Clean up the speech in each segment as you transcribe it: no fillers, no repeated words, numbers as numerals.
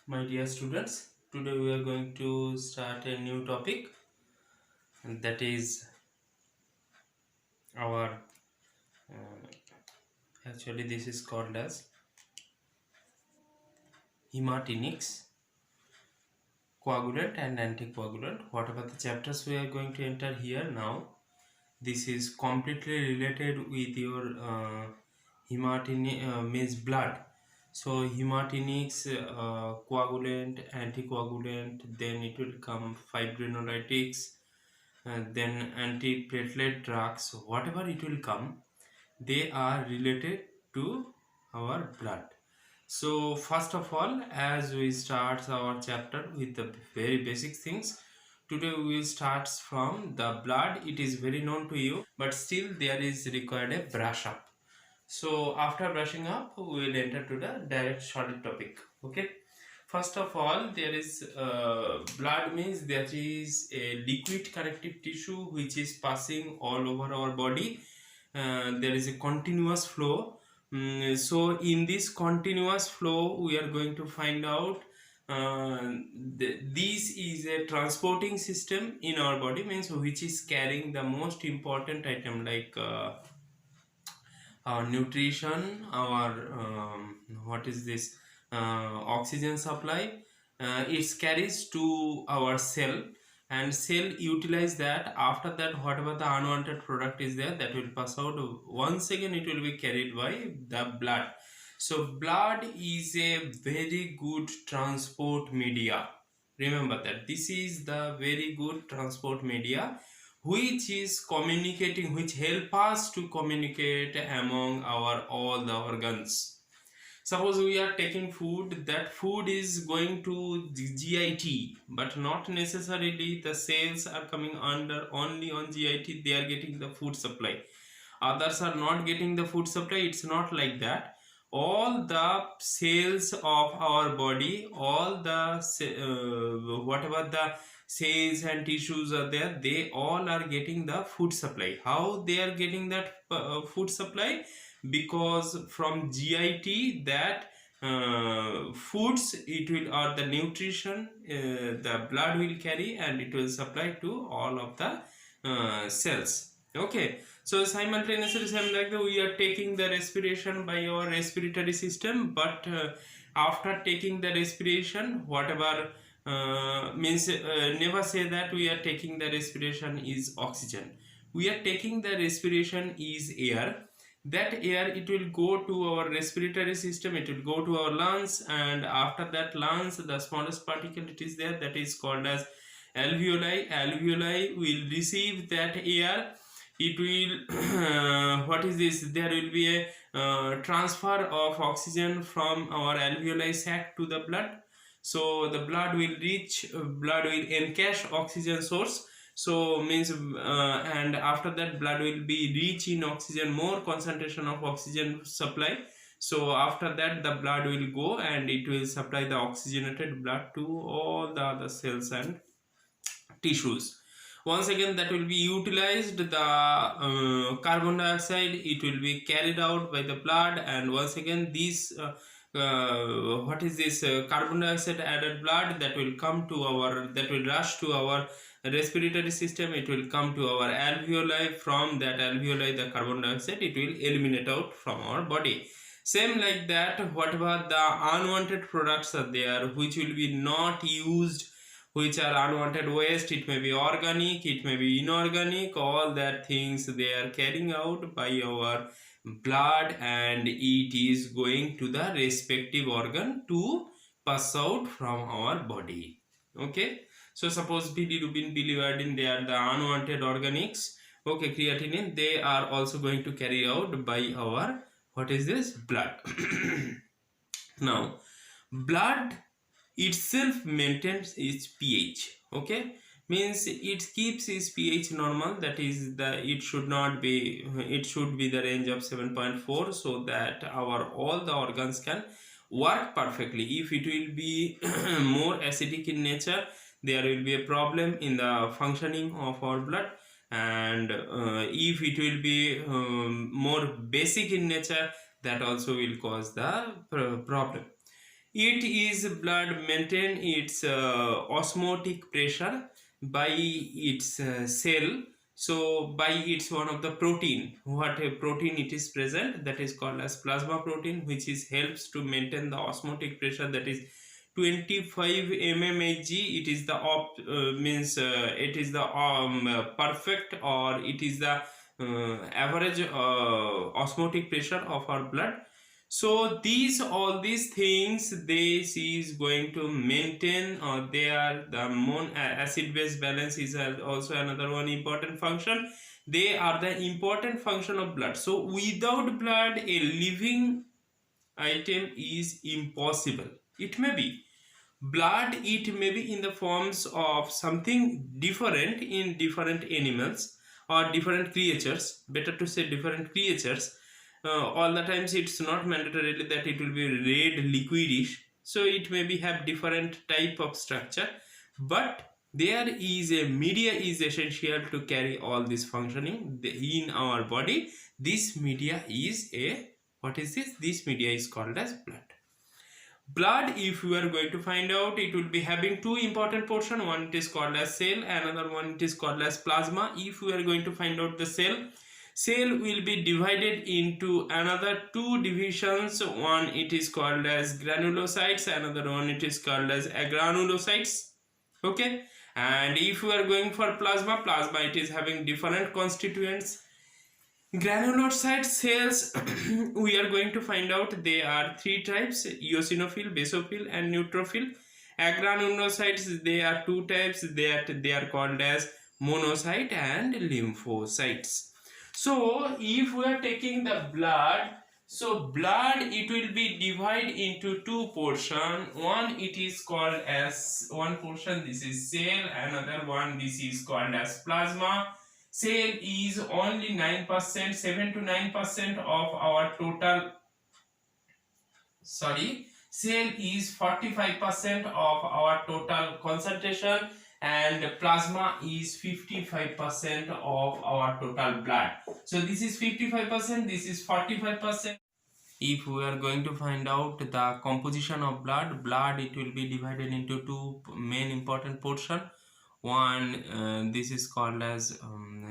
My dear students, today we are going to start a new topic, and that is our actually this is called as hematinics, coagulant and anticoagulant. Whatever the chapters we are going to enter here now, this is completely related with your means blood. So hematinics, coagulant, anticoagulant, then it will come fibrinolytics, then antiplatelet drugs, whatever it will come, they are related to our blood. So first of all, as we start our chapter with the very basic things, today we will start from the blood. It is very known to you, but still there is required a brush up. So after brushing up, we will enter to the direct solid topic. Okay. First of all, there is blood means that is a liquid connective tissue which is passing all over our body. There is a continuous flow. So in this continuous flow, we are going to find out this is a transporting system in our body, means which is carrying the most important item like our nutrition, our what is this oxygen supply. It carries to our cell, and cell utilize that. After that, whatever the unwanted product is there, that will pass out. Once again it will be carried by the blood. So blood is a very good transport media. Remember that this is the very good transport media which is communicating, which help us to communicate among our all the organs. Suppose we are taking food, that food is going to GIT, but not necessarily the cells are coming under only on GIT, they are getting the food supply. Others are not getting the food supply. It's not like that. All the cells of our body, all the whatever the cells and tissues are there, they all are getting the food supply. How they are getting that food supply? Because from GIT, that foods it will, or the nutrition the blood will carry, and it will supply to all of the cells. Okay, so simultaneously same like that we are taking the respiration by our respiratory system, but after taking the respiration, whatever means never say that we are taking the respiration is oxygen. We are taking the respiration is air. That air, it will go to our respiratory system, it will go to our lungs, and after that lungs, the smallest particle it is there, that is called as alveoli. Alveoli will receive that air. It will what is this, there will be a transfer of oxygen from our alveoli sac to the blood. So the blood will reach, blood will encash oxygen source. So means and after that blood will be rich in oxygen, more concentration of oxygen supply. So after that the blood will go and it will supply the oxygenated blood to all the other cells and tissues. Once again that will be utilized, the carbon dioxide, it will be carried out by the blood, and once again this what is this carbon dioxide added blood, that will come to our, that will rush to our respiratory system, it will come to our alveoli. From that alveoli, the carbon dioxide, it will eliminate out from our body. Same like that, whatever the unwanted products are there which will be not used, which are unwanted waste, it may be organic, it may be inorganic, all that things they are carrying out by our blood, and it is going to the respective organ to pass out from our body. Okay, so suppose bilirubin, biliverdin, they are the unwanted organics. Okay, creatinine, they are also going to carry out by our, what is this, blood. Now blood itself maintains its pH. Okay, means it keeps its pH normal, that is the, it should not be, it should be the range of 7.4, so that our all the organs can work perfectly. If it will be more acidic in nature, there will be a problem in the functioning of our blood, and if it will be more basic in nature, that also will cause the problem. it is blood maintain its osmotic pressure by its cell. So by its one of the protein, what a protein it is present, that is called as plasma protein, which is helps to maintain the osmotic pressure, that is 25 mmHg. It is the means it is the perfect, or it is the average osmotic pressure of our blood. So these all these things this is going to maintain, or they are the acid base balance is also another one important function. They are the important function of blood. So without blood a living item is impossible. It may be blood, it may be in the forms of something different in different animals or different creatures, better to say different creatures. All the times it's not mandatorily that it will be red liquidish, so it may be have different type of structure, but there is a media is essential to carry all this functioning in our body. This media is a, what is this media is called as blood. Blood, if we are going to find out, it will be having two important portion. One it is called as cell, another one it is called as plasma. If we are going to find out the cell will be divided into another two divisions. One it is called as granulocytes, another one it is called as agranulocytes. Okay, and if we are going for plasma, it is having different constituents. Granulocyte cells we are going to find out they are three types: eosinophil, basophil and neutrophil. Agranulocytes, they are two types, they are called as monocyte and lymphocytes. So if we are taking the blood, so blood it will be divided into two portion. One it is called as, one portion this is cell, another one this is called as plasma. Cell is only 9%, 7 to 9% of our total, sorry, cell is 45% of our total concentration, and plasma is 55% of our total blood. So this is 55%, this is 45%. If we are going to find out the composition of blood it will be divided into two main important portion. One this is called as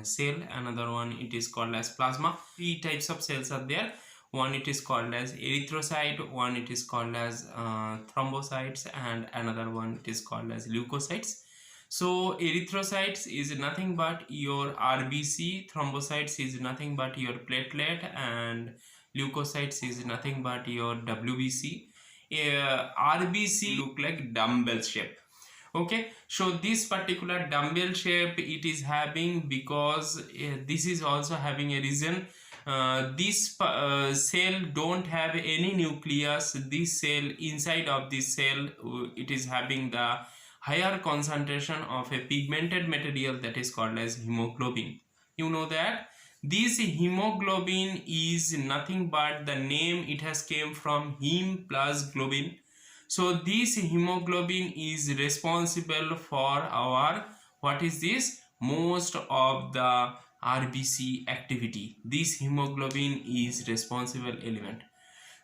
cell, another one it is called as plasma. Three types of cells are there. One it is called as erythrocyte, one it is called as thrombocytes, and another one it is called as leukocytes. So erythrocytes is nothing but your RBC, thrombocytes is nothing but your platelet, and leukocytes is nothing but your WBC. RBC look like dumbbell shape. Okay, so this particular dumbbell shape it is having because this is also having a reason. This cell don't have any nucleus. This cell, inside of this cell it is having the higher concentration of a pigmented material that is called as hemoglobin. You know that this hemoglobin is nothing but the name, it has came from heme plus globin. So this hemoglobin is responsible for our, what is this, most of the RBC activity. This hemoglobin is responsible element.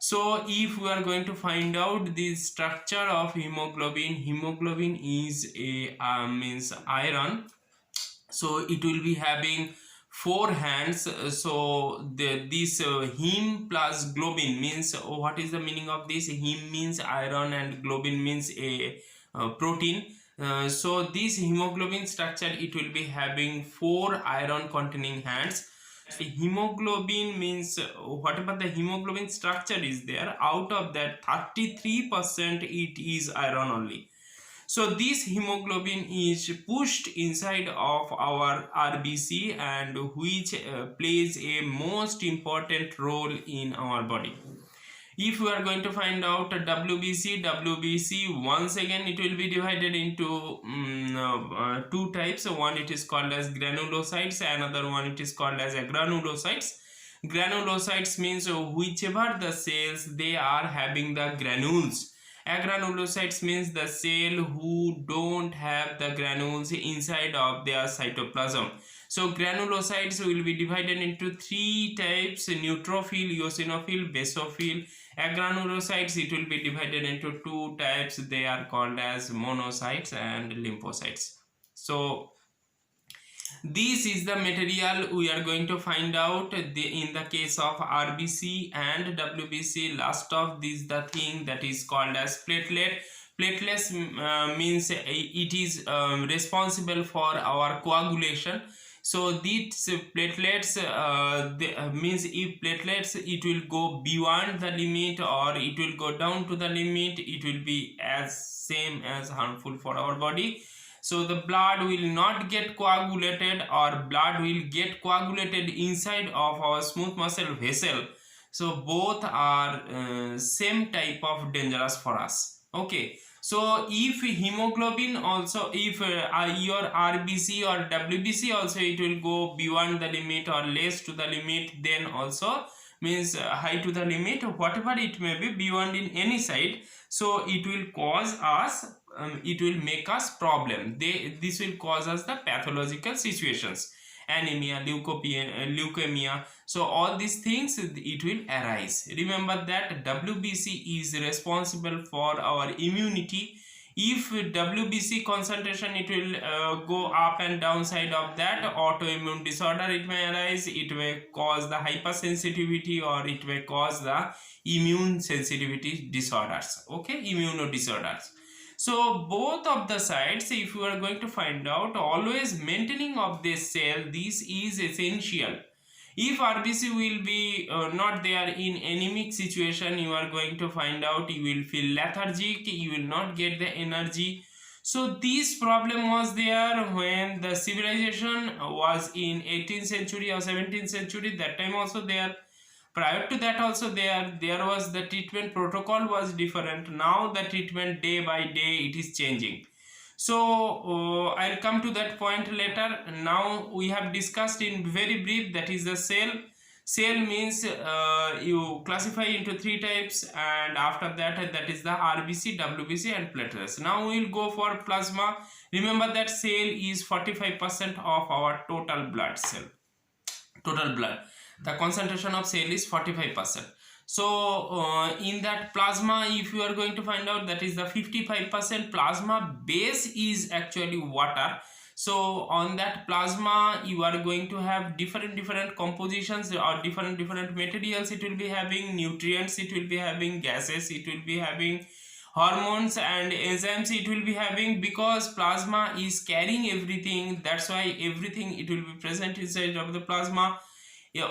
So if we are going to find out the structure of hemoglobin, hemoglobin is a means iron. So it will be having four hands. So this heme plus globin means, what is the meaning of this? Heme means iron and globin means a protein. So this hemoglobin structure it will be having four iron containing hands. Hemoglobin means whatever the hemoglobin structure is there, out of that 33% it is iron only. So this hemoglobin is pushed inside of our RBC, and which plays a most important role in our body. If we are going to find out WBC once again it will be divided into two types. One it is called as granulocytes, another one it is called as agranulocytes. Granulocytes means whichever the cells they are having the granules. Agranulocytes means the cell who don't have the granules inside of their cytoplasm. So granulocytes will be divided into three types: neutrophil, eosinophil, basophil Agranulocytes, it will be divided into two types. They are called as monocytes and lymphocytes. So this is the material we are going to find out in the case of RBC and WBC. Last of this, the thing that is called as platelet. Platelets means it is responsible for our coagulation. So these platelets means if platelets, it will go beyond the limit or it will go down to the limit, it will be as same as harmful for our body. So the blood will not get coagulated, or blood will get coagulated inside of our smooth muscle vessel. So both are same type of dangerous for us. Okay, so if hemoglobin also, if your RBC or WBC also, it will go beyond the limit or less to the limit, then also means high to the limit, whatever it may be, beyond in any side, so it will cause us it will make us problem. This will cause us the pathological situations, anemia, leukemia. So all these things, it will arise. Remember that WBC is responsible for our immunity. If WBC concentration, it will go up and down side of that, autoimmune disorder it may arise. It may cause the hypersensitivity, or it may cause the immune sensitivity disorders. Okay, immunodisorders. So both of the sides, if you are going to find out, always maintaining of this cell, this is essential. If RBC will be not there in anemic situation, you are going to find out you will feel lethargic, you will not get the energy. So this problem was there when the civilization was in 18th century or 17th century. That time also there. Prior to that also there was the treatment protocol was different. Now the treatment day by day it is changing. So I'll come to that point later. Now we have discussed in very brief, that is the cell. Cell means you classify into three types, and after that, that is the RBC, WBC and platelets. Now we will go for plasma. Remember that cell is 45% of our total blood cell. Total blood. The concentration of cell is 45%. So in that plasma, if you are going to find out, that is the 55% plasma base is actually water. So on that plasma, you are going to have different compositions or different materials. It will be having nutrients, it will be having gases, it will be having hormones and enzymes, it will be having, because plasma is carrying everything. That's why everything it will be present inside of the plasma.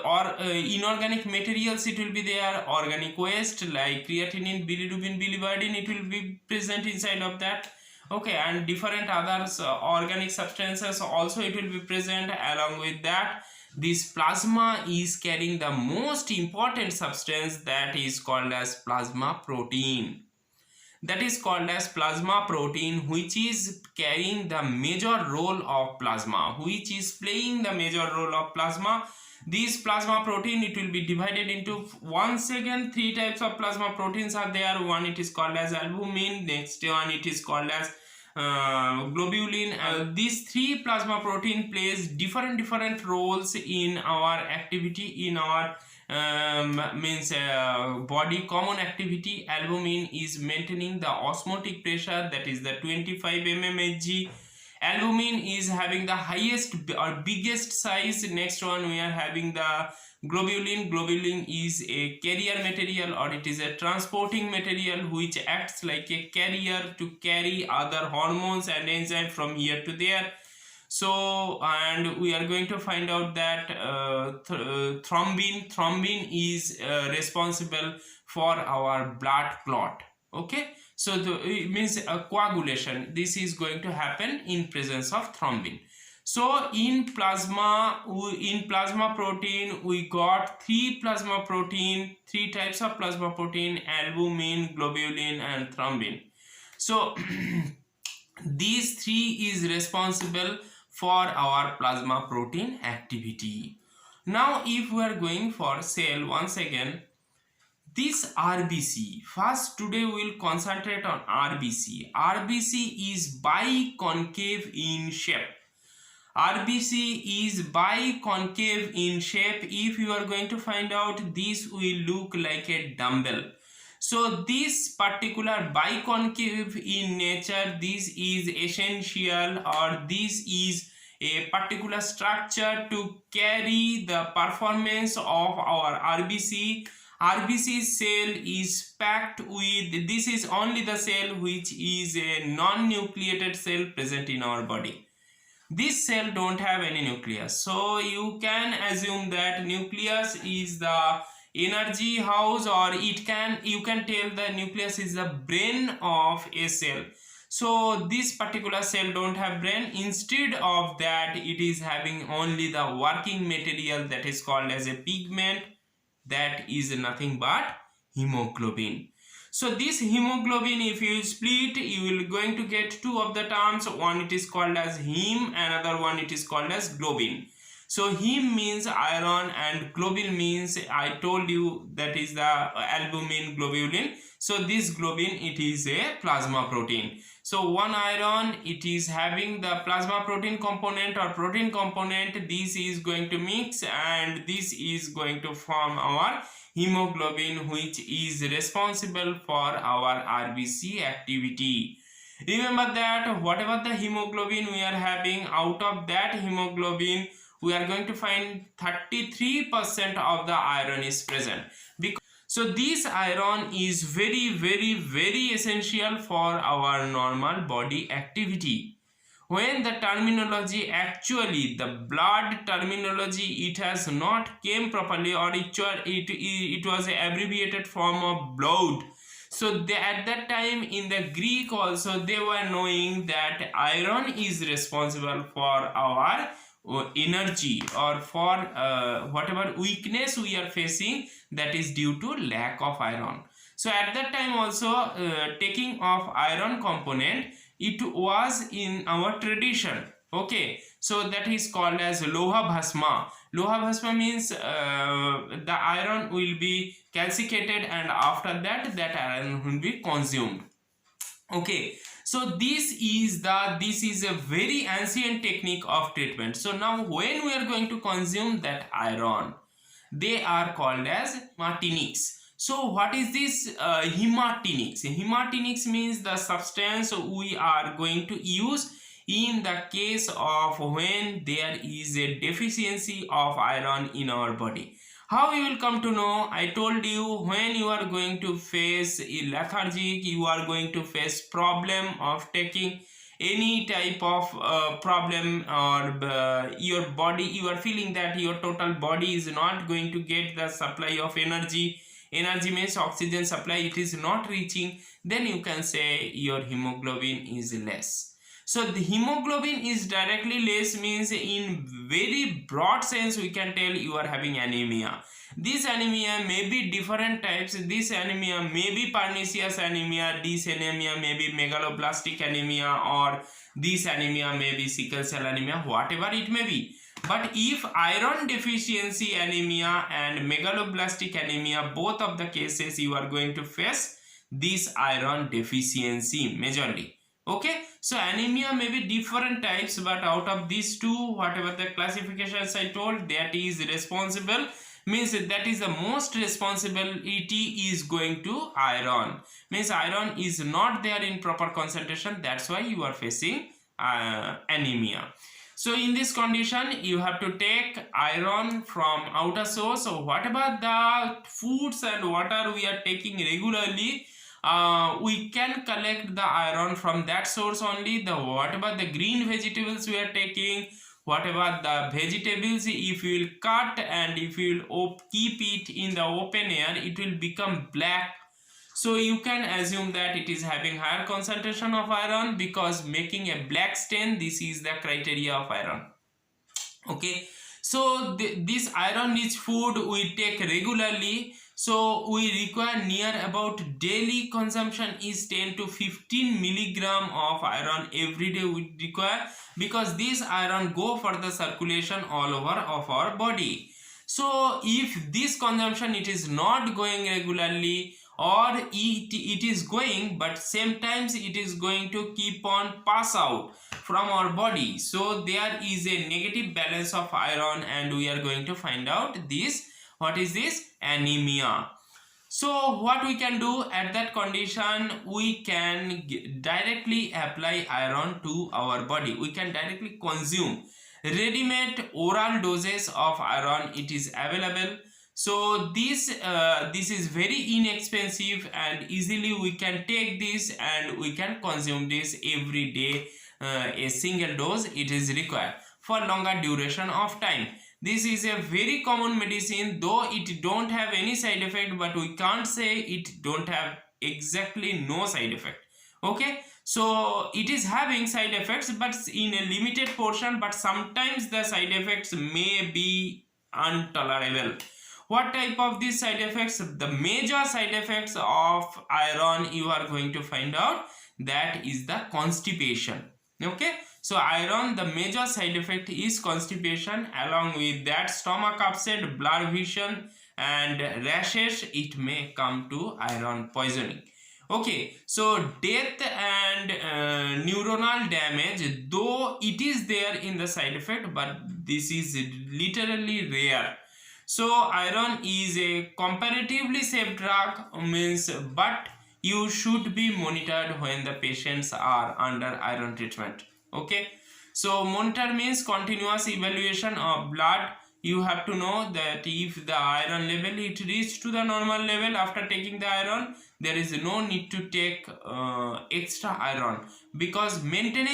Or inorganic materials, it will be there. Organic waste like creatinine, bilirubin, biliverdin, it will be present inside of that. Okay, and different others organic substances also it will be present. Along with that, this plasma is carrying the most important substance, that is called as plasma protein. That is called as plasma protein, which is carrying the major role of plasma, which is playing the major role of plasma. This plasma protein, it will be divided into, once again, three types of plasma proteins are there. One, it is called as albumin. Next one, it is called as globulin. These three plasma protein plays different roles in our activity, in our body common activity. Albumin is maintaining the osmotic pressure, that is the 25 mmHg. Albumin is having the highest or biggest size. Next one, we are having the globulin. Globulin is a carrier material, or it is a transporting material which acts like a carrier to carry other hormones and enzymes from here to there. So, and we are going to find out that thrombin is responsible for our blood clot. Okay, so it means coagulation. This is going to happen in presence of thrombin. So in plasma protein, we got three types of plasma protein: albumin, globulin and thrombin. So these three is responsible for our plasma protein activity. Now if we are going for cell, once again, this RBC, first today we will concentrate on RBC. RBC is biconcave in shape. RBC is biconcave in shape. If you are going to find out, this will look like a dumbbell. So this particular biconcave in nature, this is essential, or this is a particular structure to carry the performance of our RBC. RBC cell is packed with, this is only the cell which is a non-nucleated cell present in our body. This cell don't have any nucleus, so you can assume that nucleus is the energy house, or you can tell the nucleus is the brain of a cell. So this particular cell don't have brain. Instead of that, it is having only the working material that is called as a pigment, that is nothing but hemoglobin. So this hemoglobin, if you split, you will going to get two of the terms. One it is called as heme, another one it is called as globin. So heme means iron and globin means, I told you, that is the albumin globulin. So this globin, it is a plasma protein. So one iron, it is having the plasma protein component or protein component. This is going to mix and this is going to form our hemoglobin, which is responsible for our RBC activity. Remember that whatever the hemoglobin we are having, out of that hemoglobin we are going to find 33% of the iron is present. So this iron is very essential for our normal body activity. When the terminology, actually the blood terminology, it has not came properly, or it was an abbreviated form of blood. So at that time in the Greek also, they were knowing that iron is responsible for our energy, or for whatever weakness we are facing, that is due to lack of iron. So at that time also, taking of iron component, it was in our tradition. Okay, so that is called as loha bhasma. Loha bhasma means the iron will be calcicated, and after that, that iron will be consumed. Okay, so this is a very ancient technique of treatment. So now when we are going to consume that iron, they are called as hematinics. So what is this hematinics? Hematinics means the substance we are going to use in the case of when there is a deficiency of iron in our body. How you will come to know? I told you, when you are going to face lethargic, you are going to face problem of taking any type of problem, or your body, you are feeling that your total body is not going to get the supply of energy. Energy means oxygen supply, it is not reaching. Then you can say your hemoglobin is less. So the hemoglobin is directly less means, in very broad sense we can tell you are having anemia. This anemia may be different types. This anemia may be pernicious anemia, this anemia may be megaloblastic anemia, or this anemia may be sickle cell anemia, whatever it may be. But if iron deficiency anemia and megaloblastic anemia, both of the cases you are going to face this iron deficiency majorly. Okay, so anemia may be different types, but out of these two, whatever the classifications I told, that is responsible, means that is the most responsibility is going to iron. Means iron is not there in proper concentration, that's why you are facing anemia. So in this condition, you have to take iron from outer source. So whatever the foods and water we are taking regularly, we can collect the iron from that source only. Whatever the green vegetables we are taking, whatever the vegetables, if you will cut and if you will keep it in the open air, it will become black. So you can assume that it is having higher concentration of iron, because making a black stain, this is the criteria of iron. Okay, so this iron rich food we take regularly. So we require near about daily consumption is 10 to 15 milligram of iron every day we require, because this iron go for the circulation all over of our body. So if this consumption it is not going regularly, or it is going but same times it is going to keep on pass out from our body, so there is a negative balance of iron, and we are going to find out this, what is this, anemia. So what we can do at that condition, we can directly apply iron to our body. We can directly consume ready-made oral doses of iron. It is available. So this is very inexpensive and easily we can take this and we can consume this every day. A single dose it is required for longer duration of time. This is a very common medicine, though it don't have any side effect, but we can't say it don't have exactly no side effect. Okay, so it is having side effects but in a limited portion, but sometimes the side effects may be intolerable. What type of these side effects? The major side effects of iron you are going to find out, that is the constipation. Okay, so iron, the major side effect is constipation. Along with that, stomach upset, blurred vision and rashes. It may come to iron poisoning. Okay, so death and neuronal damage, though it is there in the side effect, but this is literally rare. So iron is a comparatively safe drug, means, but you should be monitored when the patients are under iron treatment. Okay, so monitor means continuous evaluation of blood. You have to know that if the iron level it reached to the normal level after taking the iron, there is no need to take extra iron, because if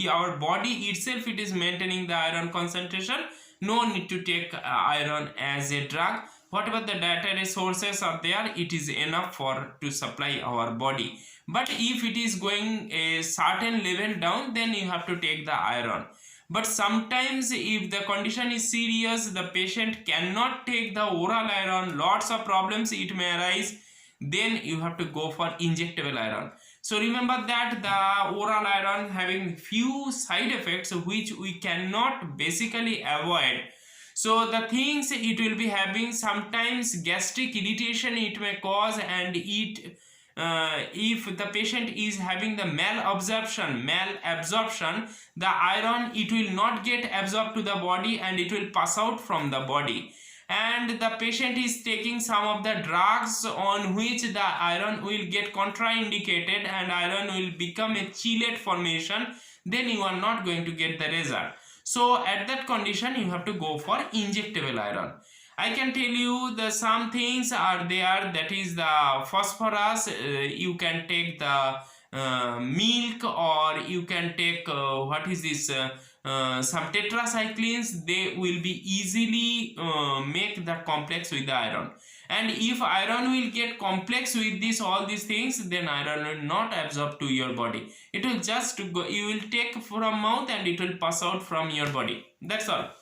our body itself it is maintaining the iron concentration, no need to take iron as a drug. Whatever the dietary sources are there, it is enough for to supply our body. But if it is going a certain level down, then you have to take the iron. But sometimes if the condition is serious, the patient cannot take the oral iron, lots of problems it may arise, then you have to go for injectable iron. So remember that the oral iron having few side effects which we cannot basically avoid. So the things it will be having, sometimes gastric irritation it may cause, and if the patient is having the malabsorption, the iron it will not get absorbed to the body and it will pass out from the body. And the patient is taking some of the drugs on which the iron will get contraindicated and iron will become a chelate formation, then you are not going to get the result. So at that condition you have to go for injectable iron. I can tell you the some things are there, that is the phosphorus. You can take the milk, or you can take what is this some tetracyclines. They will be easily make the complex with the iron, and if iron will get complex with this all these things, then iron will not absorb to your body. It will just go, you will take from mouth and it will pass out from your body. That's all,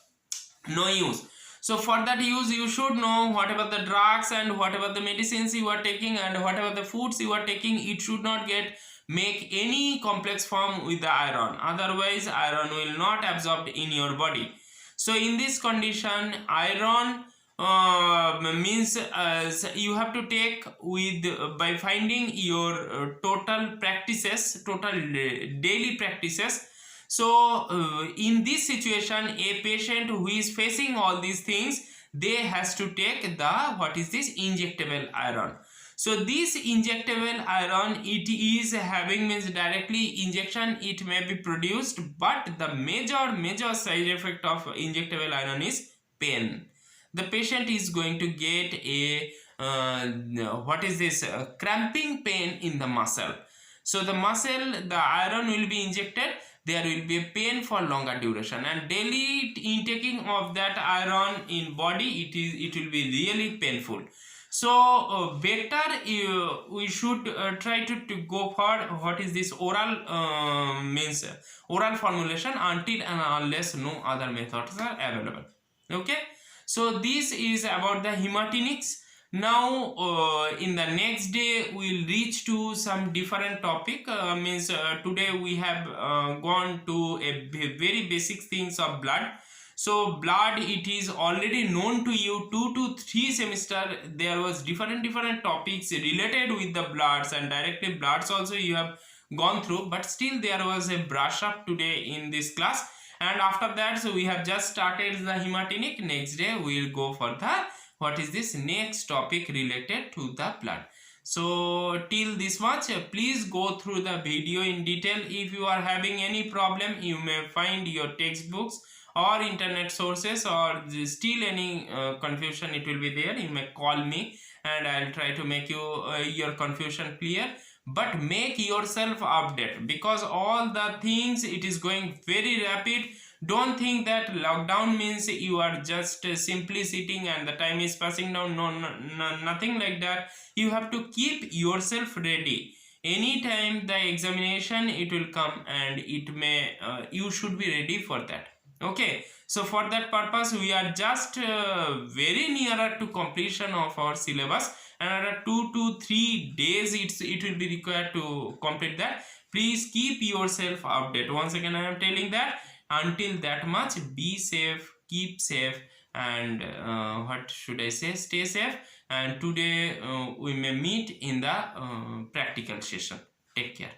no use. So for that use, you should know whatever the drugs and whatever the medicines you are taking and whatever the foods you are taking, it should not get make any complex form with the iron. Otherwise, iron will not absorb in your body. So in this condition, iron means you have to take with by finding your total practices, total daily practices. So in this situation, a patient who is facing all these things, they has to take the what is this injectable iron. So this injectable iron, it is having means directly injection it may be produced, but the major side effect of injectable iron is pain. The patient is going to get a what is this cramping pain in the muscle. So the muscle, the iron will be injected, there will be a pain for longer duration, and daily intaking of that iron in body, it will be really painful. So better we should try to go for what is this oral means oral formulation until and unless no other methods are available. Okay, so this is about the hematinics. Now in the next day we will reach to some different topic. Means today we have gone to a very basic things of blood. So blood, it is already known to you, 2 to 3 semester there was different topics related with the bloods, and directly bloods also you have gone through, but still there was a brush up today in this class. And after that, so we have just started the hematinic. Next day we will go for the what is this next topic related to the blood. So till this much, please go through the video in detail. If you are having any problem, you may find your textbooks or internet sources, or still any confusion, it will be there. You may call me and I'll try to make you your confusion clear. But make yourself update, because all the things, it is going very rapid. Don't think that lockdown means you are just simply sitting and the time is passing down. No, no, no, nothing like that. You have to keep yourself ready. Anytime the examination it will come, and it may you should be ready for that. Okay, so for that purpose we are just very nearer to completion of our syllabus. Another 2 to 3 days it will be required to complete that. Please keep yourself updated. Once again I am telling that, until that much, be safe, keep safe, and what should I say, stay safe. And today we may meet in the practical session. Take care.